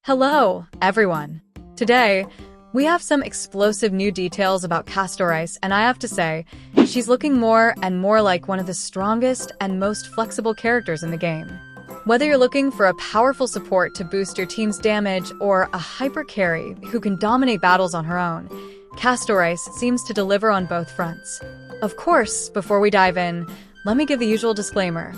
Hello, everyone. Today, we have some explosive new details about Castorice, and I have to say, she's looking more and more like one of the strongest and most flexible characters in the game. Whether you're looking for a powerful support to boost your team's damage or a hyper carry who can dominate battles on her own, Castorice seems to deliver on both fronts. Of course, before we dive in, let me give the usual disclaimer.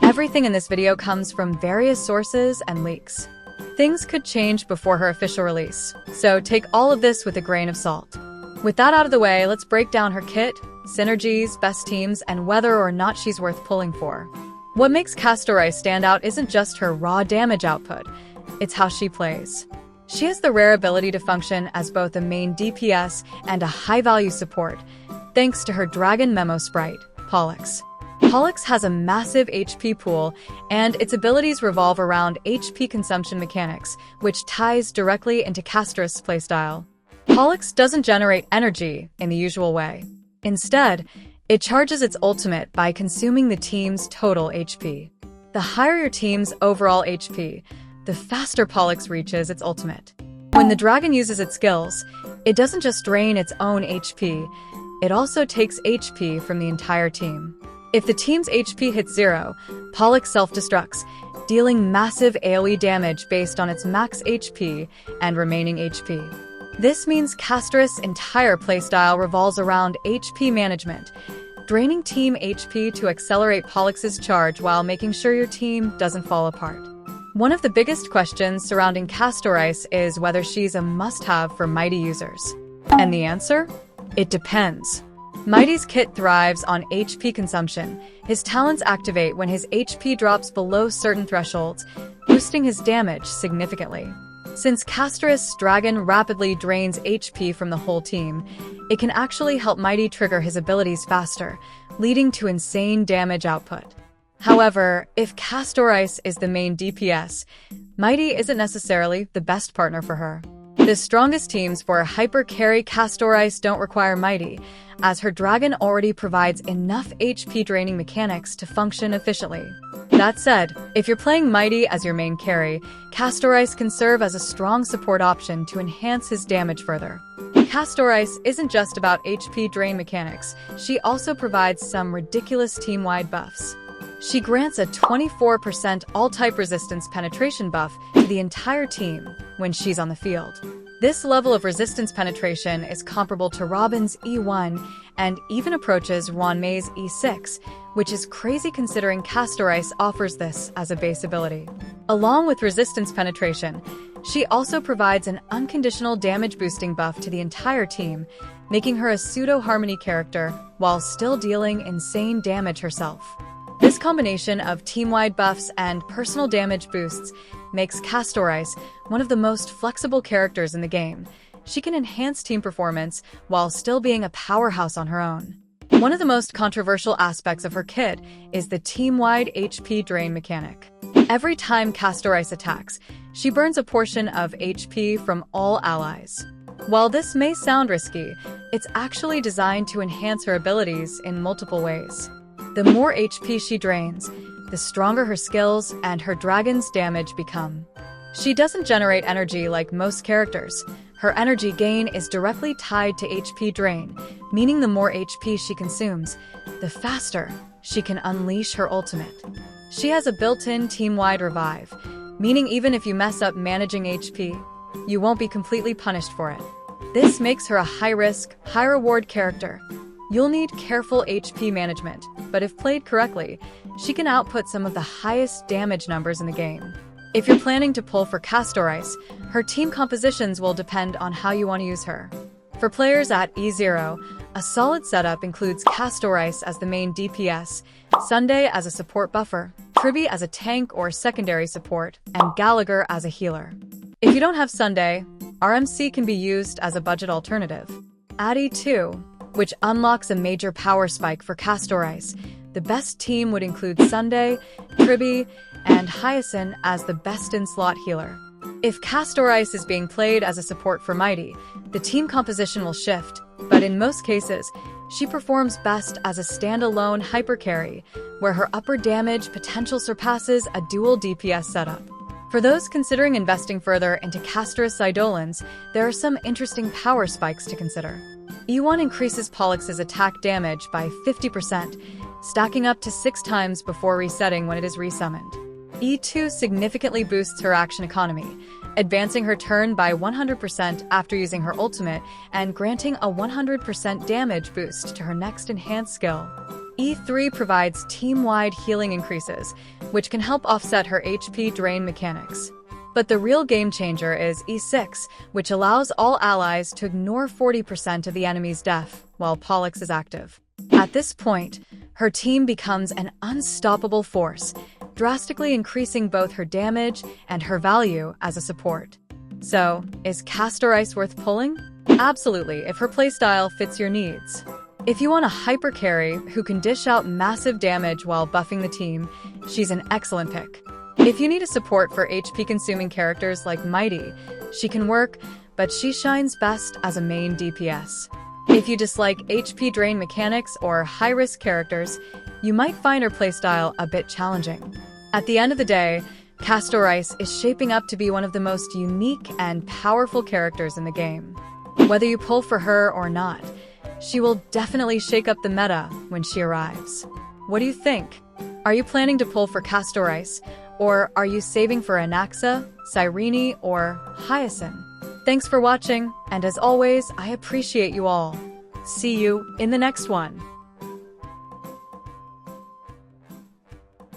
Everything in this video comes from various sources and leaks. Things could change before her official release, so take all of this with a grain of salt. With that out of the way, let's break down her kit, synergies, best teams, and whether or not she's worth pulling for. What makes Castorice stand out isn't just her raw damage output, it's how she plays. She has the rare ability to function as both a main DPS and a high-value support, thanks to her Dragon Memo sprite, Pollux. Pollux has a massive HP pool, and its abilities revolve around HP consumption mechanics, which ties directly into Castorice's playstyle. Pollux doesn't generate energy in the usual way. Instead, it charges its ultimate by consuming the team's total HP. The higher your team's overall HP, the faster Pollux reaches its ultimate. When the dragon uses its skills, it doesn't just drain its own HP, it also takes HP from the entire team. If the team's HP hits 0, Pollux self-destructs, dealing massive AoE damage based on its max HP and remaining HP. This means Castorice's entire playstyle revolves around HP management, draining team HP to accelerate Pollux's charge while making sure your team doesn't fall apart. One of the biggest questions surrounding Castorice is whether she's a must-have for mydei users. And the answer? It depends. Mydei's kit thrives on HP consumption. His talents activate when his HP drops below certain thresholds, boosting his damage significantly. Since Castorice's dragon rapidly drains HP from the whole team, it can actually help mydei trigger his abilities faster, leading to insane damage output. However, if Castorice is the main DPS, mydei isn't necessarily the best partner for her. The strongest teams for a hyper carry Castorice don't require mydei, as her dragon already provides enough HP draining mechanics to function efficiently. That said, if you're playing mydei as your main carry, Castorice can serve as a strong support option to enhance his damage further. Castorice isn't just about HP drain mechanics, she also provides some ridiculous team-wide buffs. She grants a 24% all-type resistance penetration buff to the entire team when she's on the field. This level of resistance penetration is comparable to Robin's E1 and even approaches Wanmei's E6, which is crazy considering Castorice offers this as a base ability. Along with resistance penetration, she also provides an unconditional damage boosting buff to the entire team, making her a pseudo-harmony character while still dealing insane damage herself. This combination of team-wide buffs and personal damage boosts makes Castorice one of the most flexible characters in the game. She can enhance team performance while still being a powerhouse on her own. One of the most controversial aspects of her kit is the team-wide HP drain mechanic. Every time Castorice attacks, she burns a portion of HP from all allies. While this may sound risky, it's actually designed to enhance her abilities in multiple ways. The more HP she drains, the stronger her skills and her dragon's damage become. She doesn't generate energy like most characters. Her energy gain is directly tied to HP drain, meaning the more HP she consumes, the faster she can unleash her ultimate. She has a built-in team-wide revive, meaning even if you mess up managing HP, you won't be completely punished for it. This makes her a high-risk, high-reward character. You'll need careful HP management, but if played correctly, she can output some of the highest damage numbers in the game. If you're planning to pull for Castorice, her team compositions will depend on how you want to use her. For players at E0, a solid setup includes Castorice as the main DPS, Sunday as a support buffer, Tribby as a tank or secondary support, and Gallagher as a healer. If you don't have Sunday, RMC can be used as a budget alternative. At E2, which unlocks a major power spike for Castorice, the best team would include Sunday, Tribby, and Hyacinth as the best-in-slot healer. If Castorice is being played as a support for mydei, the team composition will shift, but in most cases, she performs best as a standalone hyper carry, where her upper damage potential surpasses a dual DPS setup. For those considering investing further into Castorice Eidolons, there are some interesting power spikes to consider. E1 increases Pollux's attack damage by 50%, stacking up to 6 times before resetting when it is resummoned. E2 significantly boosts her action economy, advancing her turn by 100% after using her ultimate and granting a 100% damage boost to her next enhanced skill. E3 provides team-wide healing increases, which can help offset her HP drain mechanics. But the real game-changer is E6, which allows all allies to ignore 40% of the enemy's def while Pollux is active. At this point, her team becomes an unstoppable force, drastically increasing both her damage and her value as a support. So, is Castorice worth pulling? Absolutely, if her playstyle fits your needs. If you want a hyper carry who can dish out massive damage while buffing the team, she's an excellent pick. If you need a support for HP-consuming characters like mydei, she can work, but she shines best as a main DPS. If you dislike HP drain mechanics or high-risk characters, you might find her playstyle a bit challenging. At the end of the day, Castorice is shaping up to be one of the most unique and powerful characters in the game. Whether you pull for her or not, she will definitely shake up the meta when she arrives. What do you think? Are you planning to pull for Castorice, or are you saving for Anaxa, Cyrene, or Hyacinth? Thanks for watching, and as always, I appreciate you all. See you in the next one.